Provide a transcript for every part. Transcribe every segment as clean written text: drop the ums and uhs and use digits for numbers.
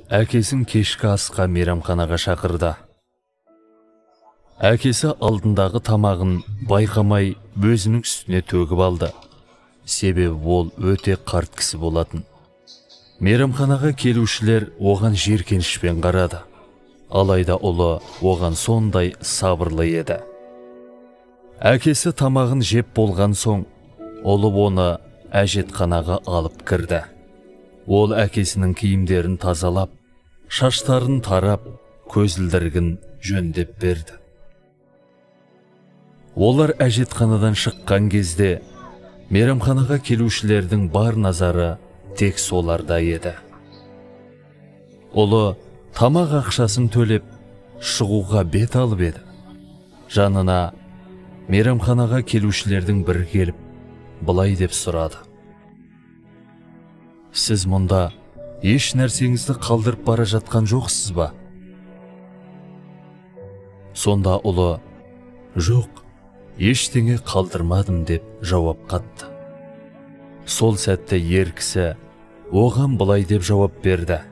әкесін кешкі асқа мейрамханаға шақырды. Әкесі алдындағы тамағын байқамай өзінің үстіне төгіп алды. Себебі ол өте қарт кісі болатын. Мейрамханаға келушілер оған жиіркенішпен қарады. Алайда ұлы оған сондай сабырлы еді. Әкесі тамағын жеп болған соң, ұлы оны әжетханаға алып кірді. Ол әкесінің киімдерін тазалап, шаштарын тарап, көзілдірігін жөндеп берді. Олар әжетханадан шыққан кезде, мейрамханаға келушілердің бар назары тек соларда еді. Ұлы тамақ ақшасын төлеп, шығуға бет алып еді. Жанына мейрамханаға келушілердің бірі келіп, былай деп сұрады: «Сіз мұнда еш нәрсеңізді қалдырып бара жатқан жоқсыз ба?» Сонда ұлы: «Жоқ, ештеңе қалдырмадым» деп жауап қатты. Сол сәтте ер кісі оған былай деп жауап берді: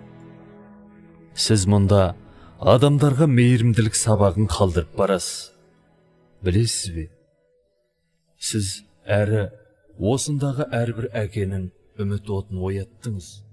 «Сіз мұнда адамдарға мейірімділік сабағын қалдырып барасыз. Білесіз бе? Сіз әрі осындағы әрбір әкенің үміт отын ояттыңыз».